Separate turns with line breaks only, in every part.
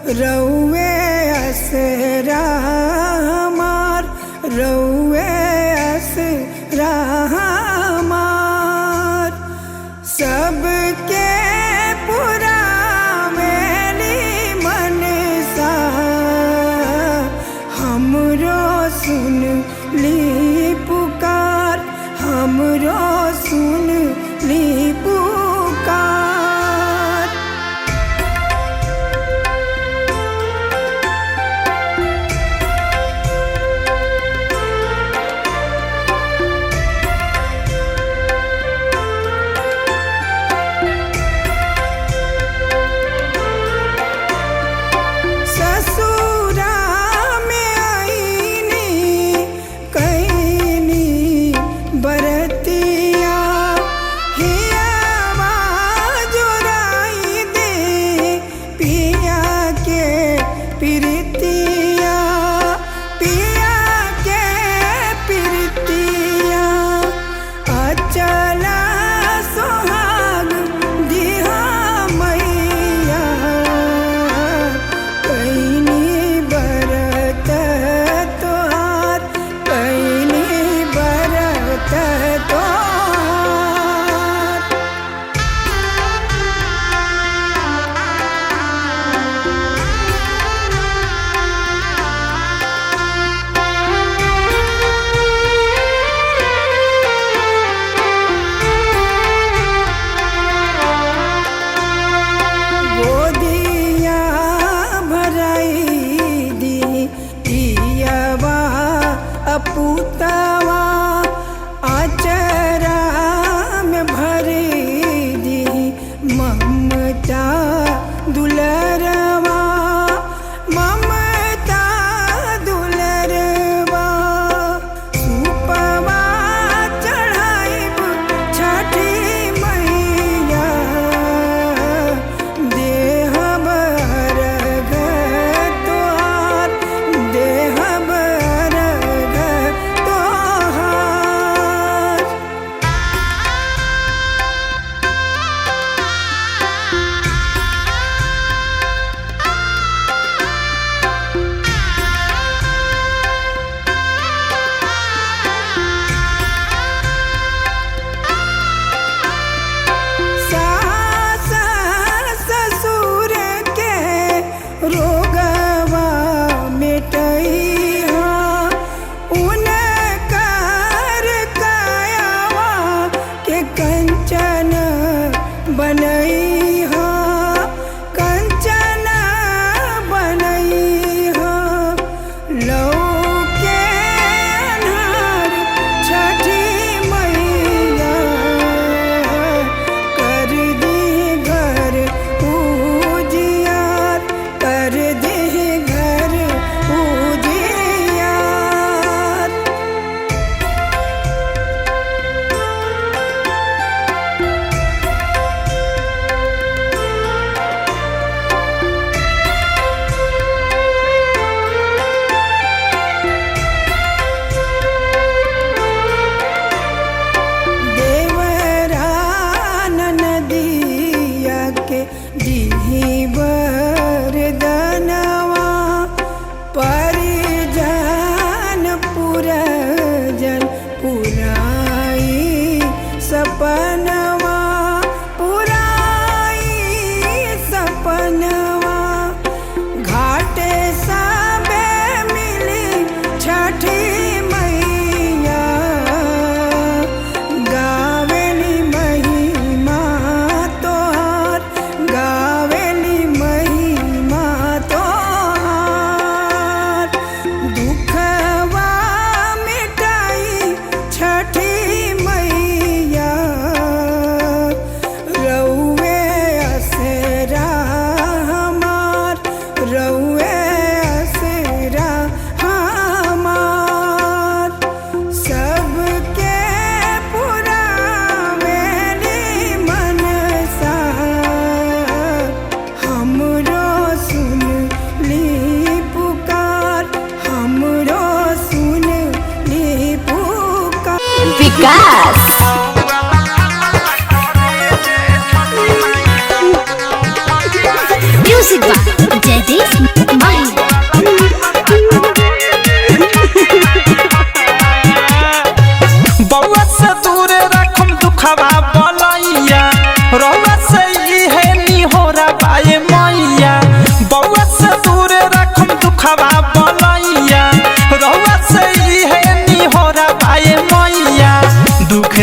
रउए असरा हमार, रउए असरा हमार। सबके पुरावेली मनसा, हमरो सुन ली पुकार, हमरो सुन ली पुकार।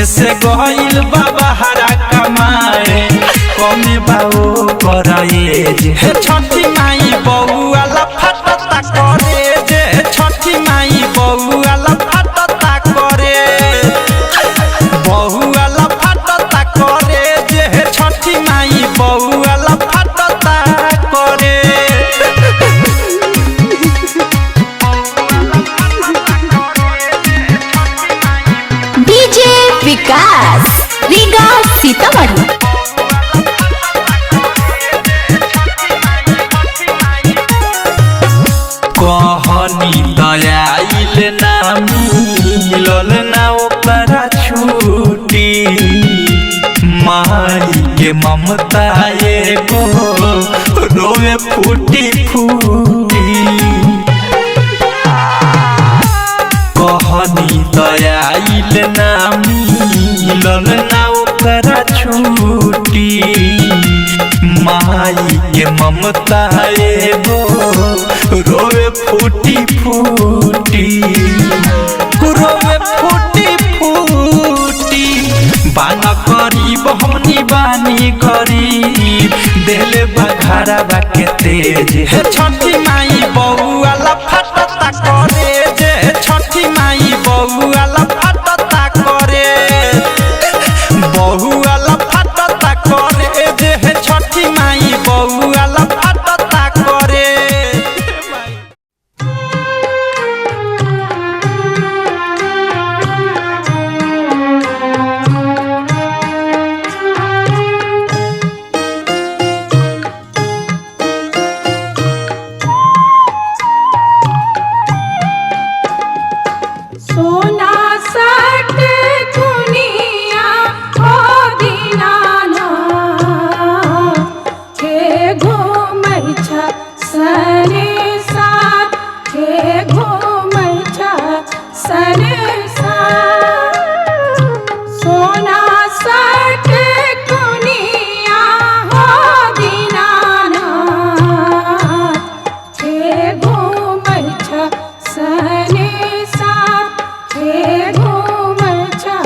से गइल बाबा हरा कमाए कमे बाओ करे जे छठी माई बउआ ला फटता करे जे छठी माई बउआ ला फटता करे बउआ ला फटता करे जे छठी माई बउआ ला फटता करे
डीजे विकास रीगा सीतामढ़ी।
कहनी दयाइल ना मिलल ना ओकरा छूटी माई के ममता एगो रोवे फूटी फूटी कहनी दयाइल ना मिलल ना ओकरा छूटी माई के ममता एगो रोवे फूटी फूटी रोवे फूटी फूटी बाना गरीब हमनी बानी गरीब देले बघारा बाके तेज हे छठी माई बउआ ला फटता करे जे छठी माई बउआ ला फटता करे बउआ ला फटता करे जे हे छठी माई बउआ ला फटता करे।
सोना सट दुनिया हो दीनाना के घूमै छ सने साथ के घूमै छ सने साथ सोना सट दुनिया हो दीनाना के घूमै छ सने साथ के घूमै छ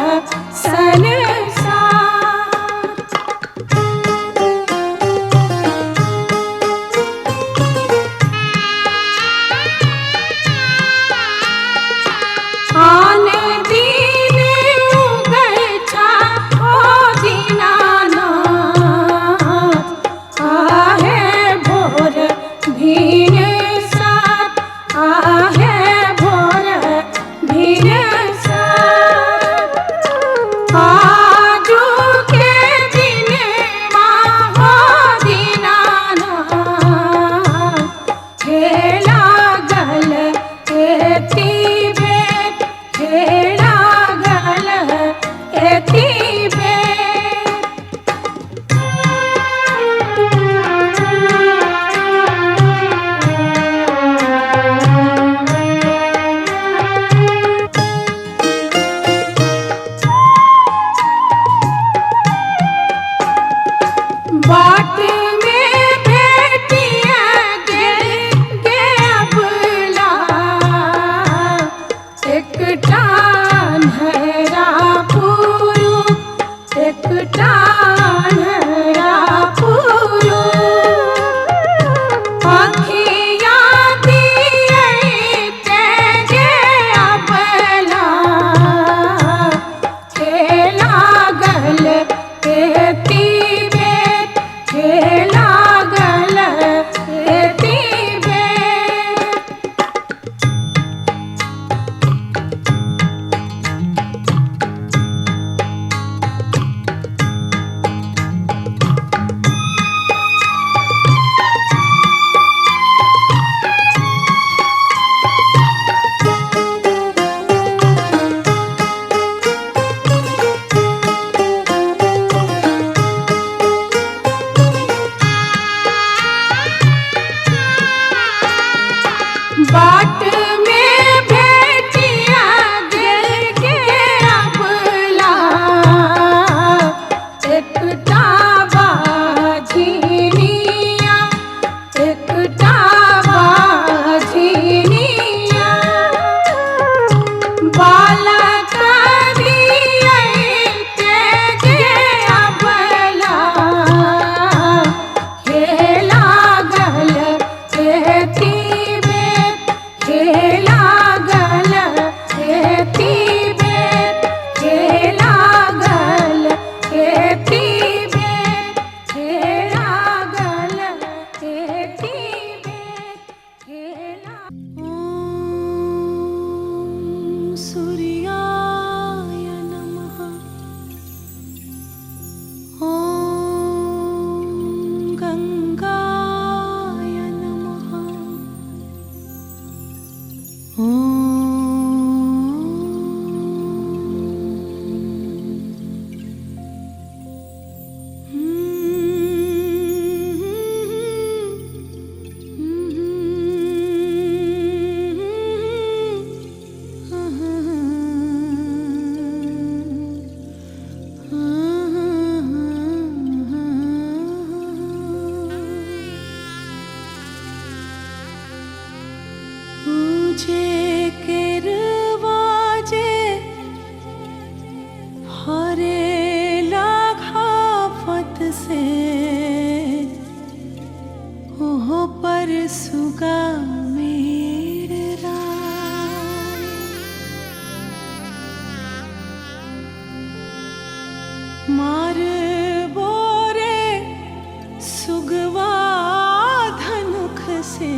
सने साथ आन दिन उगै छ ओ दीनाना आहे भोर भिने साथ आहे भोर भिने साथ आजू के दिन हो दीनाना खेला गल एती बेट खेला गल एती बेट बाट में भेटिया गे अबला एकटा अन्हरा पुरु एकटा अन्हरा पुरु अखिया दियै गे अबला खेला गल एती बेट खेला गल एती बेट बाट में भेटिया गे अबला एकटा बाझिनिया एकटा बाझिनिया बालक दियै ॐ सूर्याय नमः ॐ गंगाय नमः पूजे के रवाजे हरे लाखाफत से ओह पर सुगा मेरे राय मार बोरे सुगवा धनुख से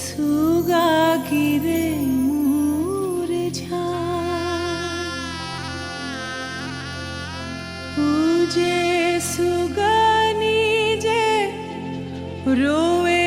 सुगा गिरे पूजे सुगनी जे रोवे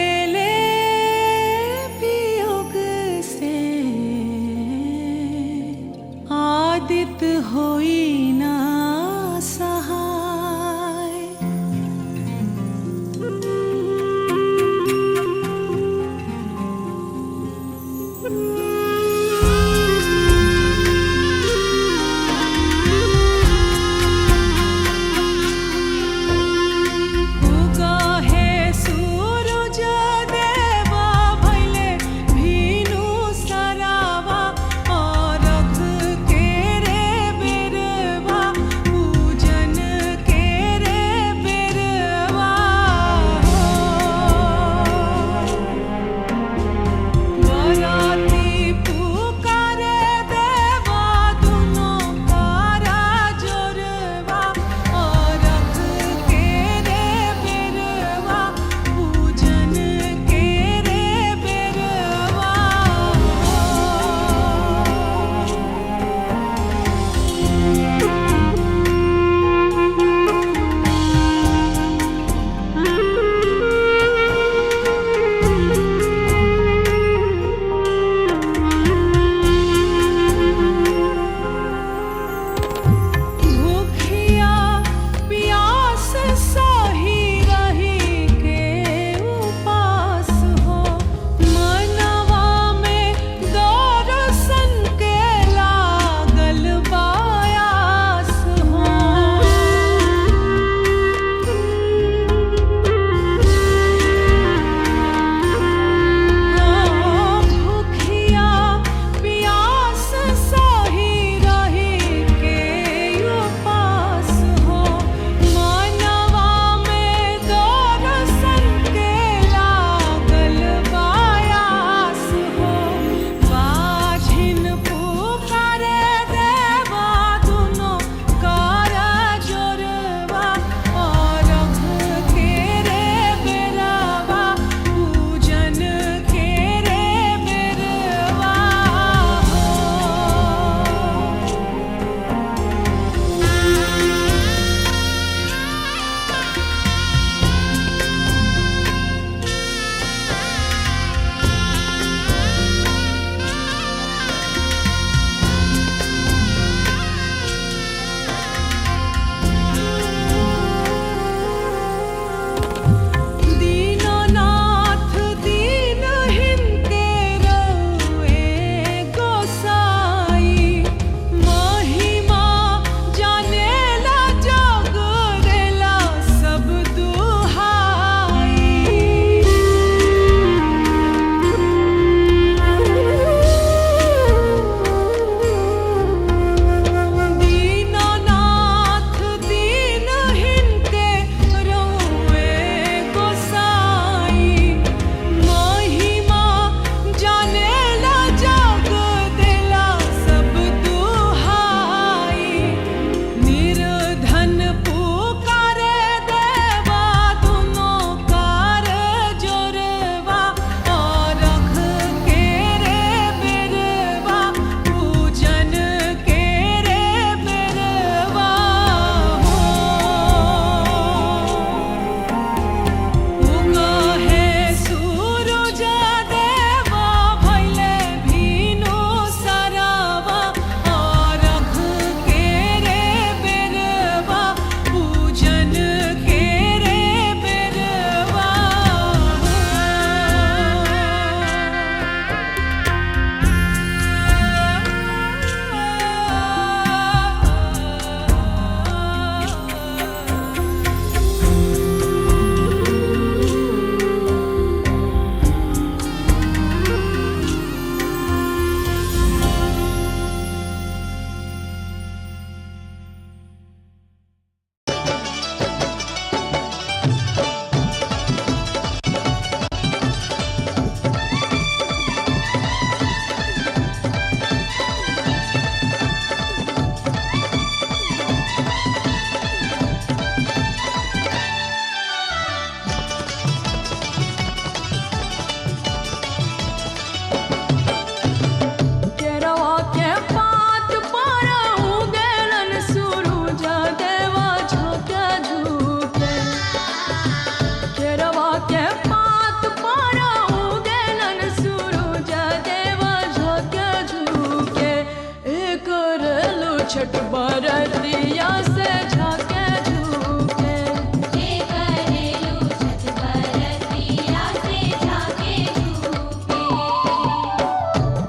बरतिया से झाके झूके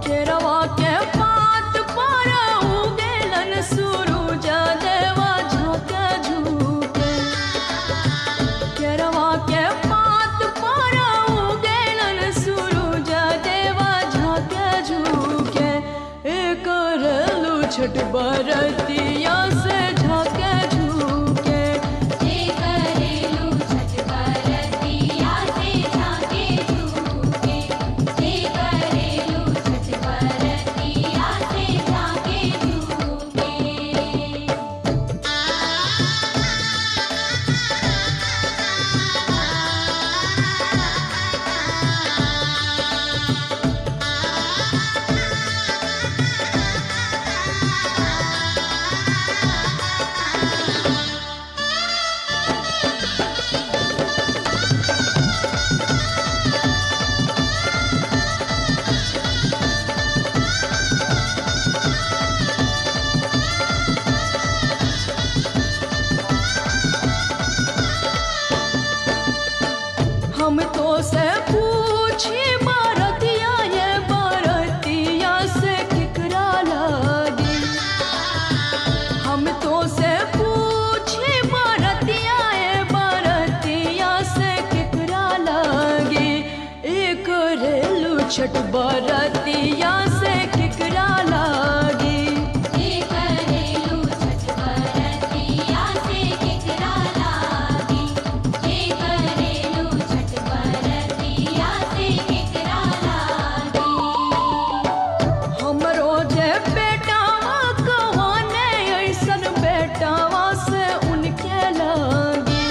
केरवा के पात पर उगेलन सूरज देवा झाके झूके केरवा के पात पर उगेलन सूरज देवा झाके झूके करेलू छठ बरतिया से झाके झूके हम तो से पूछी बरतिया ये बरतिया से केकरा लागी हम तो से पूछी बरतिया ये बरतिया से केकरा लागी एक रेलू छठ बरतिया से केकरा लागी हमरो जे बेटावा कहाने ऐसन बेटावा से उनके लागी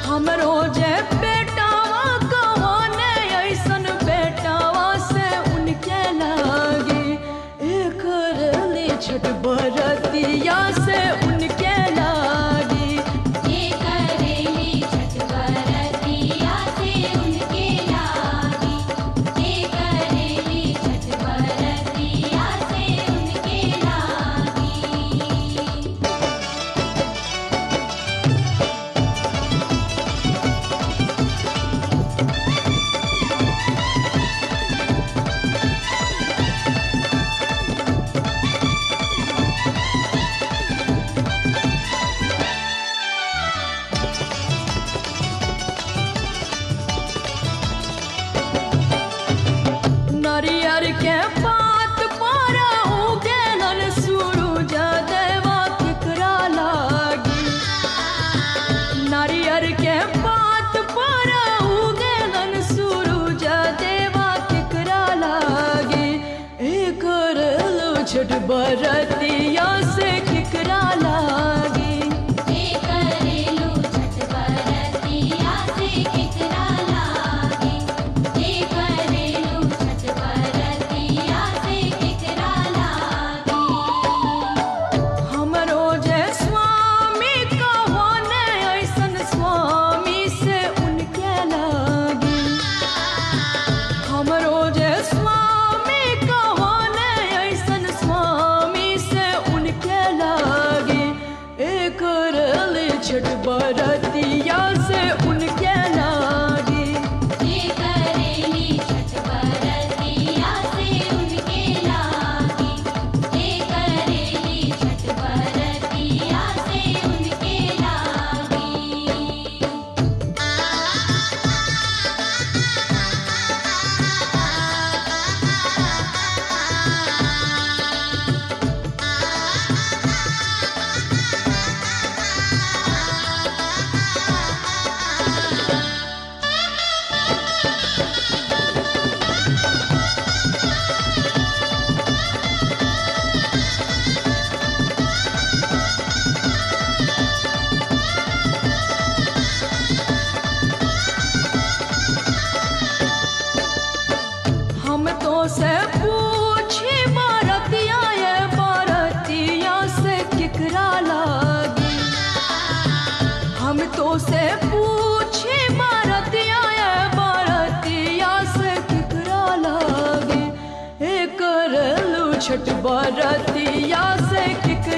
हमरो जे बेटावा कहाने ऐसन बेटावा से उनके लागी एक रेली छठ बरतिया से उनके लागी नारियर के पात पर उगेलन सूरज देवा केकरा लागी नारियर के पात पर उगेलन सूरज देवा केकरा लागी एक रेलू छठ बरतिया से केकरा लागी हमरो जे स्वामी कहाने ऐसन स्वामी से उनके लागी हमरो जे स्वामी कहाने ऐसन स्वामी से उनके लागी एक रेली छठ बरतिया से उनके लागी से पूछी बरतिया ये बरतिया से केकरा लागी हम तो से पूछी बरतिया ये बरतिया से केकरा लागी एक करलू छठ बरतिया से केकरा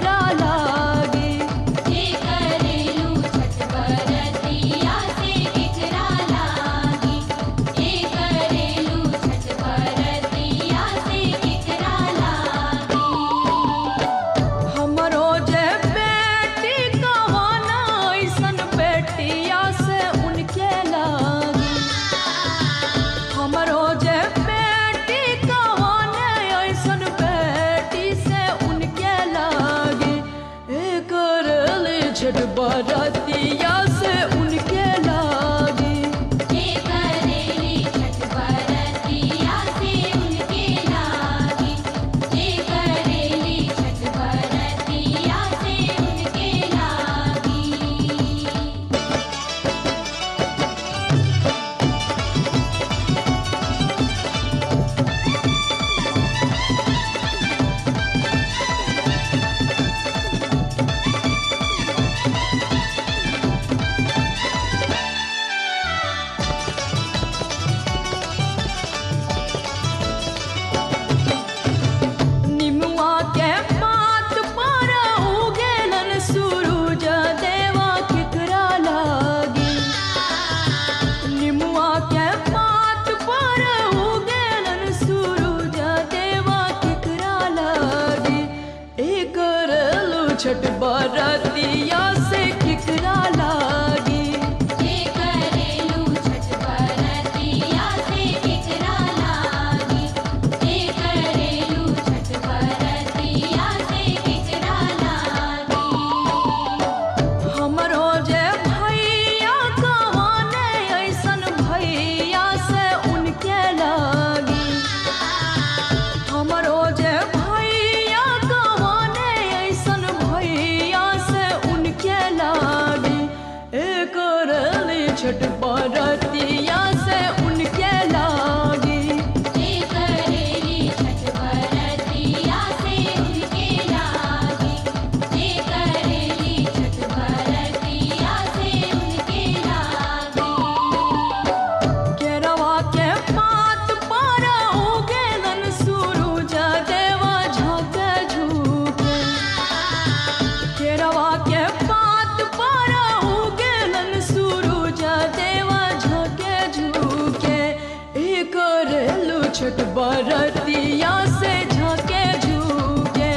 छठ बरतिया से झाके झूके।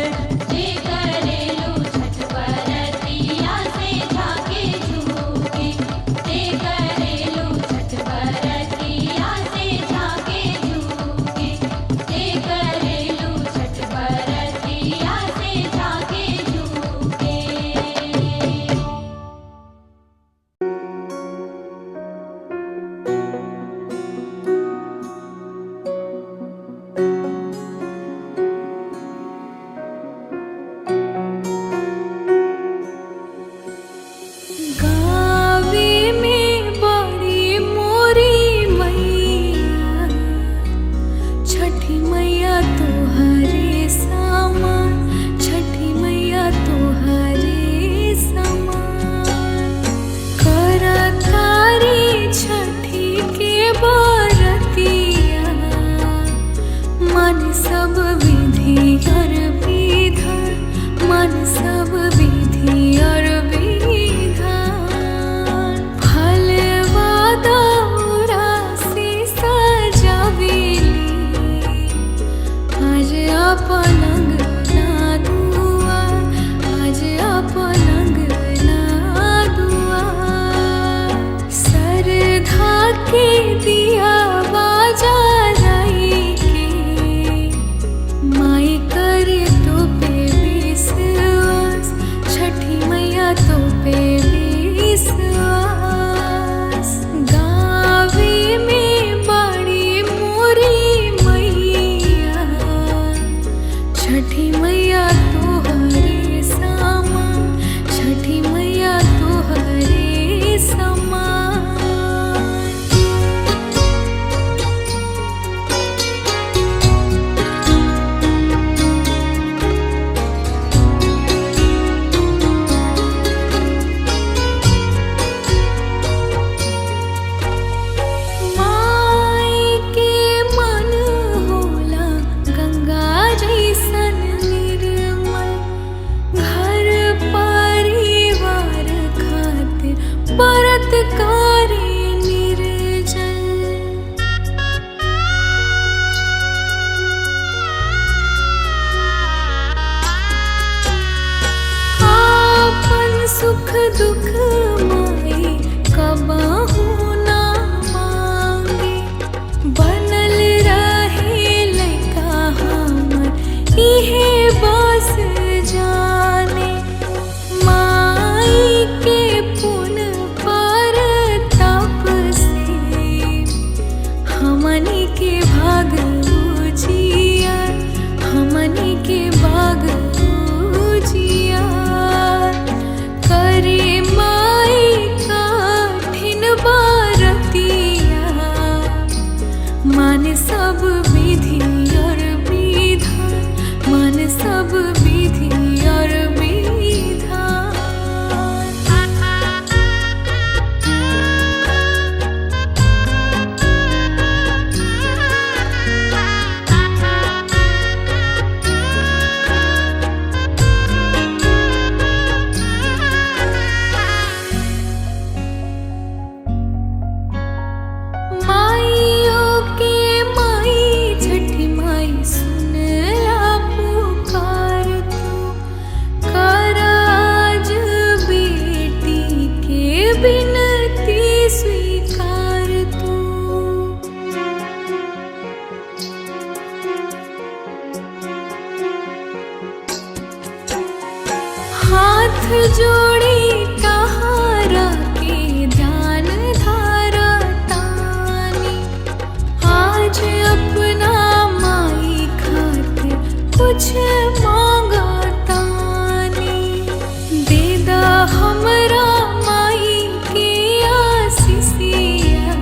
जे करेलू छठ बरतिया से झाके झूके। जे करेलू छठ बरतिया से झाके झूके। जे करेलू छठ बरतिया से झाके झूके।
गावे में बड़ी मोरी मैया, छठी मैया तोहरे समान, छठी मैया तोहरे समान। करतारी छठी के बरतिया, मन सब विधि और विधान, मन सब विधि और पलंग ना दुआ, आज पलंग ना दुआ। सरधा के दिया बाजा रही के, माई करे तो पे विश्वास, छठी मैया तो पे विश्वास। गावे में बड़ी मोरी मैया, छठी मैया तोहरे समान, छठी मैया तोहरे समान। माई के मन होला गंगा जैसन निर्मल, घर परिवार खातिर व्रत करे निर्जल। आपन सुख दुख माई कबहू ना मांगे, बनल रहे लइका हमर इहे बस जाने। माई के पुन पर तप से हमनी के भाग उजिया, हमनी के भाग उजिया। करे माई कठिन बरतिया, मान सब विधि और विधान, मान सब विधि और विधान। माइयों के माई छठी माई सुनला पुकार तू, कर आज बेटी के बिनती स्वीकार तू। हाथ जोड़ी कहारा के ध्यान धारा तानी, आज अपना माई खातिर कुछ मांगा तानी। देदा हमरा माई के आशीषिया,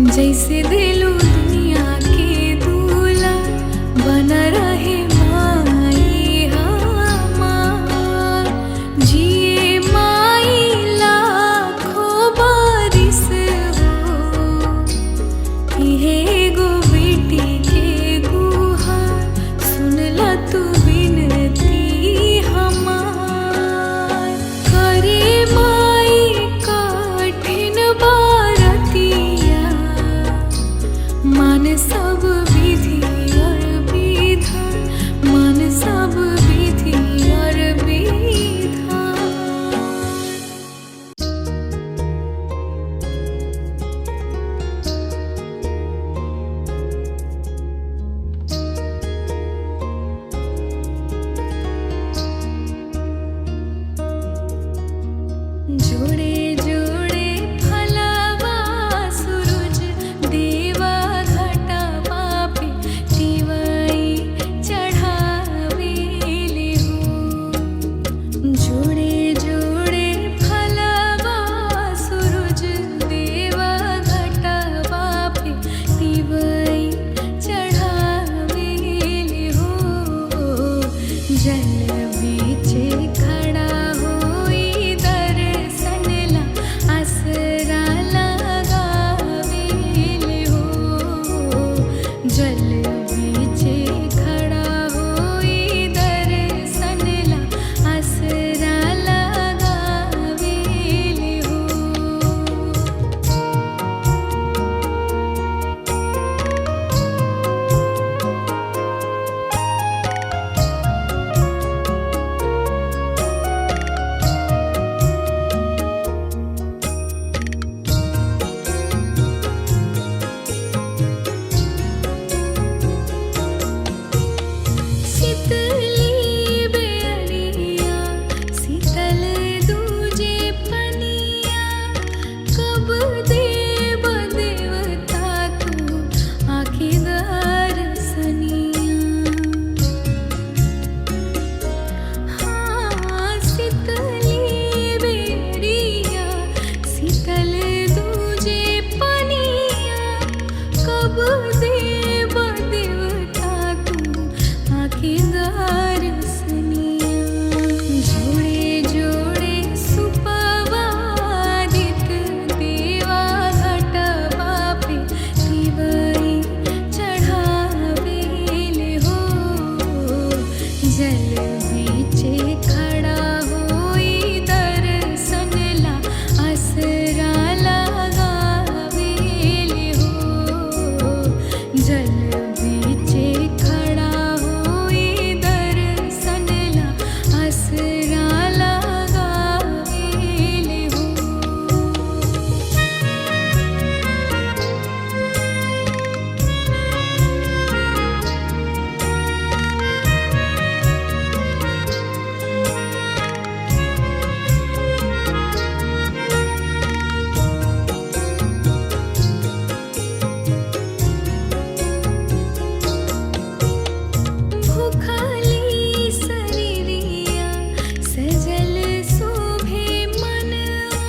जैसे दिलू दुनिया के दूल्हा बन रहे माई हमार। जिए माई लाखों बारिश हो, इहे गो बेटी के गुहार, सुनला तू बिनती हमार। करे माई कठिन बरतिया, मान सब विधि और विधान, मान सब विधि और विधान। जोड़े जोड़े फलवा सूरज देवा घटवा पे दिवाई चढ़ावेले हो। जोड़े जोड़े फलवा सूरज देवा घटवा पे दिवाई चढ़ावेले हो। जल बीचे खड़ा होई दर्शन ला आसरा लगावेले हो। जल बीचे खड़ा होई दर्शन ला आसरा लगावेले हो। शीतली बेअरिया शीतल दूजे पनिया, कब देव देवता तू आँखी दर्शनिया। हाँ शीतली बेअरिया शीतल दूजे पनिया, कब देव देवता तू आँखी दर्शनिया। जोड़े जोड़े सुपवादित देवा घटवा पे दिवाई चढ़ावेले हो। जल बीचे खड़ा होई दर्शन ला आसरा लगावेले हो। जल बीचे खड़ा होई दर्शन ला आसरा लगावेले हो। भूखली शरीरिया सजल शोभे मनवा,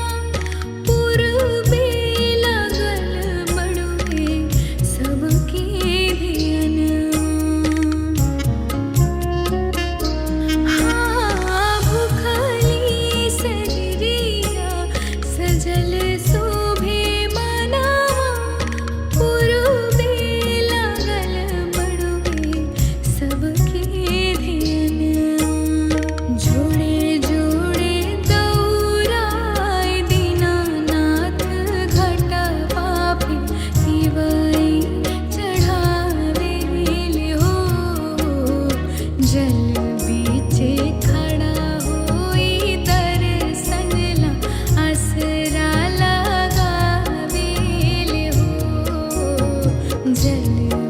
पूर्वे लगल बड़ुए सबके धियनवा। हाँ भूखली शरीरिया सजल शोभे मनवा, पूर्वे लगल बड़ुए सबके धियनवा। जोड़े जोड़े दौराय दीनानाथ घटवा पे दिवाई चढ़ावेले हो। जल बीचे खड़ा होई दर्शन ला आसरा लगावेले हो। जल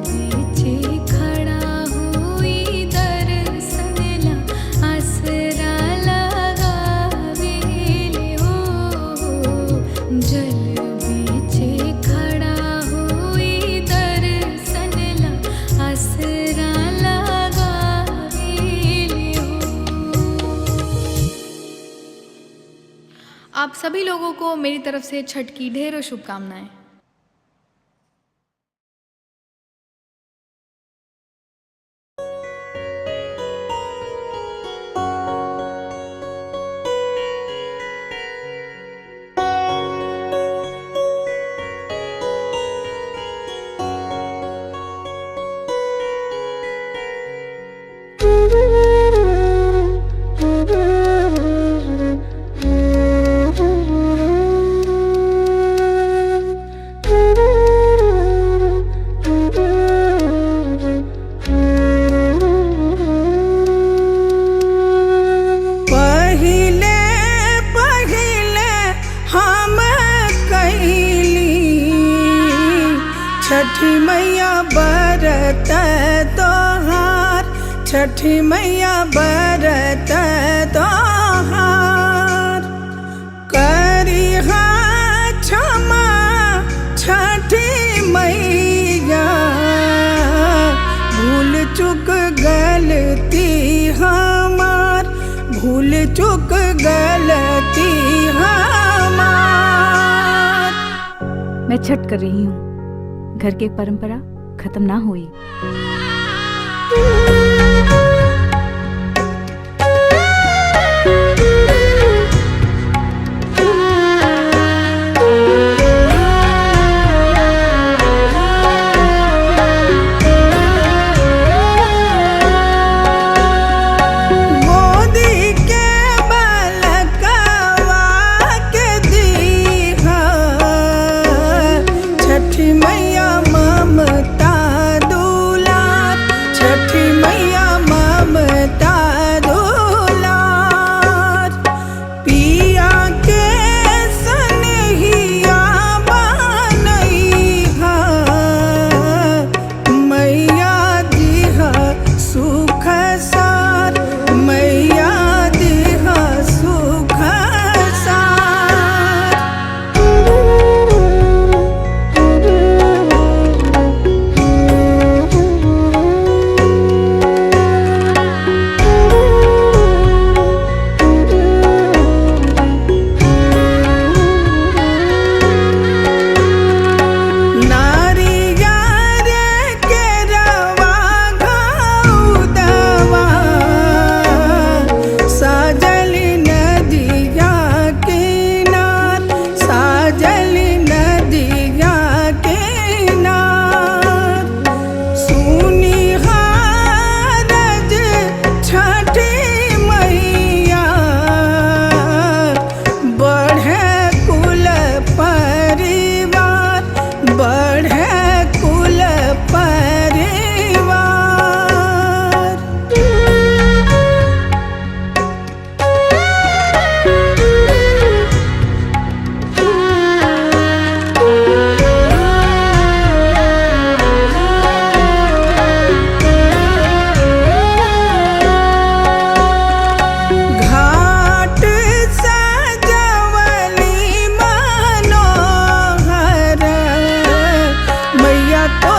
बीचे खड़ा होई दर्शन ला आसरा लगावेले हो। जल बीचे खड़ा होई दर्शन ला आसरा लगावेले हो।
आप सभी लोगों को मेरी तरफ से छठ की ढेरों शुभकामनाएं।
छठी मैया बरत तोहार, छठी मैया बरत तोहार। करिहा क्षमा छठी मैया, भूल चुक गलती हमार, भूल चुक गलती हमार।
मैं छठ कर रही हूँ, घर की एक परंपरा खत्म ना हुई।
छठी मैया ममता दुलार, छठी मैया ममता दुलार। पिया के सनहिया बनैहा, मैया दिहा सुख सार, मैया दिहा सुख सार। तो